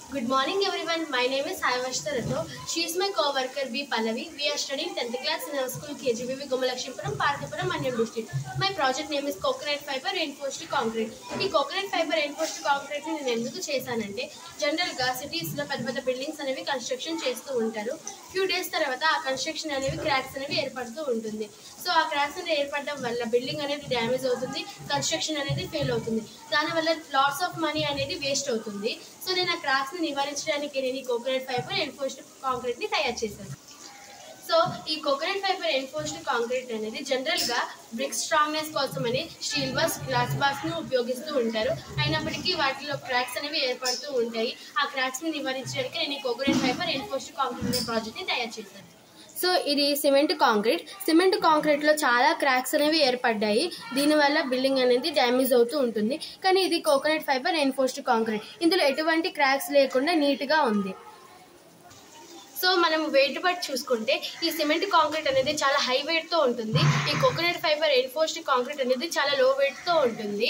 Good morning everyone. My name is Saivashta Ratho. She is my co-worker B. Pallavi. We are studying 10th class in our school KGBV Gomalakshipuram, Parthapuram, Manyam district. My project name is Coconut Fiber Reinforced Concrete. ఈ coconut fiber reinforced concrete ని నేను ఎందుకు చేశానంటే general గా cities లో పెద్ద పెద్ద buildings అనేవి కన్స్ట్రక్షన్ చేస్తూ ఉంటారు. ఫ్యూ డేస్ తర్వాత ఆ కన్స్ట్రక్షన్ అనేవి క్రాక్స్ అనేవి ఏర్పడుతూ ఉంటుంది. సో ఆ క్రాక్స్ అనేవి ఏర్పడడం వల్ల బిల్డింగ్ అనేది డ్యామేజ్ అవుతుంది, కన్స్ట్రక్షన్ అనేది ఫెయిల్ అవుతుంది. దానివల్ల లాట్స్ ఆఫ్ మనీ అనేది వేస్ట్ అవుతుంది. సో నేను ఆ క్రాక్స్ ని నివారించడానికి నేను ఈ కోకోనట్ ఫైబర్ ఎన్ఫోర్స్డ్ కాంక్రీట్ ని తయారు చేశాను. సో ఈ కోకోనట్ ఫైబర్ ఎన్ఫోర్స్డ్ కాంక్రీట్ అనేది జనరల్ గా బ్రిక్ స్ట్రాంగ్నెస్ కోసమని స్టీల్ బార్స్, గ్లాస్ బార్స్ ను ఉపయోగిస్తూ ఉంటారు. అయినప్పటికీ వాటిలో క్రాక్స్ అనేవి ఏర్పడుతూ ఉంటాయి. ఆ క్రాక్స్ ని నివారించడానికి నేను ఈ కోకోనట్ ఫైబర్ ఎన్ఫోర్స్డ్ కాంక్రీట్ అనే ప్రాజెక్ట్ ని తయారు చేశాను. సో ఇది సిమెంట్ కాంక్రీట్లో చాలా క్రాక్స్ అనేవి ఏర్పడ్డాయి. దీనివల్ల బిల్డింగ్ అనేది డ్యామేజ్ అవుతూ ఉంటుంది. కానీ ఇది కోకోనట్ ఫైబర్ ఎన్ఫోర్స్డ్ కాంక్రీట్, ఇందులో ఎటువంటి క్రాక్స్ లేకుండా నీట్గా ఉంది. సో మనం వెయిట్ బట్టి చూసుకుంటే ఈ సిమెంట్ కాంక్రీట్ అనేది చాలా హై వెయిట్తో ఉంటుంది. ఈ కోకోనట్ ఫైబర్ ఎన్ఫోర్స్డ్ కాంక్రీట్ అనేది చాలా లో వెయిట్తో ఉంటుంది.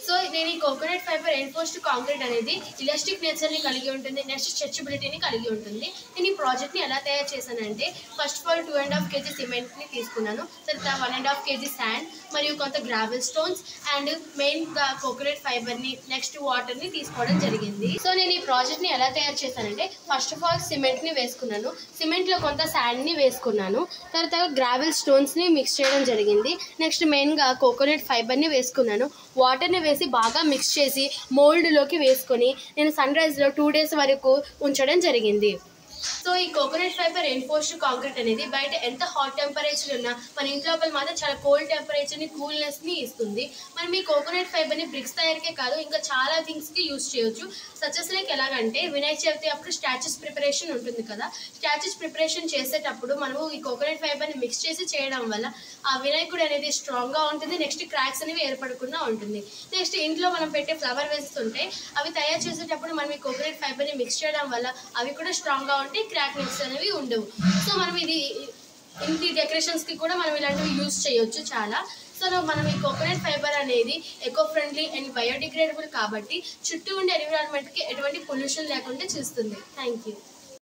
సో నేను ఈ కోకోనట్ ఫైబర్ ఎన్ఫోర్స్డ్ కాంక్రీట్ అనేది ఇలాస్టిక్ నేచర్ని కలిగి ఉంటుంది, నెక్స్ట్ స్ట్రెచబిలిటీని కలిగి ఉంటుంది. నేను ఈ ప్రాజెక్ట్ని ఎలా తయారు చేశానంటే ఫస్ట్ ఆఫ్ ఆల్ 2.5 kg సిమెంట్ని తీసుకున్నాను. తర్వాత 1.5 kg శాండ్ మరియు కొంత గ్రావెల్ స్టోన్స్ అండ్ మెయిన్గా కోకోనట్ ఫైబర్ని నెక్స్ట్ వాటర్ని తీసుకోవడం జరిగింది. సో నేను ఈ ప్రాజెక్ట్ని ఎలా తయారు చేశానంటే ఫస్ట్ ఆఫ్ ఆల్ సిమెంట్ని వేసుకున్నాను, సిమెంట్లో కొంత శాండ్ని వేసుకున్నాను, తర్వాత గ్రావెల్ స్టోన్స్ని మిక్స్ చేయడం జరిగింది. నెక్స్ట్ మెయిన్గా కోకోనట్ ఫైబర్ని వేసుకున్నాను, వాటర్ని వేసి బాగా మిక్స్ చేసి మోల్డ్లోకి వేసుకొని నేను సన్ రైజ్లో 2 days వరకు ఉంచడం జరిగింది. సో ఈ కోకోనట్ ఫైబర్ ఎన్ఫోర్స్డ్ కాంక్రీట్ అనేది బయట ఎంత హాట్ టెంపరేచర్ ఉన్నా మన ఇంటి లోపల మాత్రం చాలా కోల్డ్ టెంపరేచర్ని, కూల్నెస్ని ఇస్తుంది. మనం ఈ కోకోనట్ ఫైబర్ని బ్రిక్స్ తయారీకే కాదు ఇంకా చాలా థింగ్స్కి యూజ్ చేయొచ్చు. సచెస్ లైక్ ఎలాగంటే వినాయక చవితి అప్పుడు స్టాచ్యూస్ ప్రిపరేషన్ ఉంటుంది కదా, స్టాచ్యూస్ ప్రిపరేషన్ చేసేటప్పుడు మనము ఈ కోకోనట్ ఫైబర్ని మిక్స్ చేసి చేయడం వల్ల ఆ వినాయకుడు అనేది స్ట్రాంగ్గా ఉంటుంది, నెక్స్ట్ క్రాక్స్ అనేవి ఏర్పడకుండా ఉంటుంది. నెక్స్ట్ ఇంట్లో మనం పెట్టే ఫ్లవర్ వేస్ట్ ఉంటాయి, అవి తయారు చేసేటప్పుడు మనం ఈ కోకోనట్ ఫైబర్ని మిక్స్ చేయడం వల్ల అవి కూడా స్ట్రాంగ్గా ఉంటాయి, క్రాక్ నెక్స్ అనేవి ఉండవు. సో మనం ఇది ఇంటి డెకరేషన్స్కి కూడా మనం ఇలాంటివి యూజ్ చేయొచ్చు చాలా. సో మనం ఈ కోకోనట్ ఫైబర్ అనేది ఎకో ఫ్రెండ్లీ అండ్ బయోడిగ్రేడబుల్ కాబట్టి చుట్టూ ఉండే ఎన్విరాన్మెంట్కి ఎటువంటి పొల్యూషన్ లేకుండా చూస్తుంది. Thank you.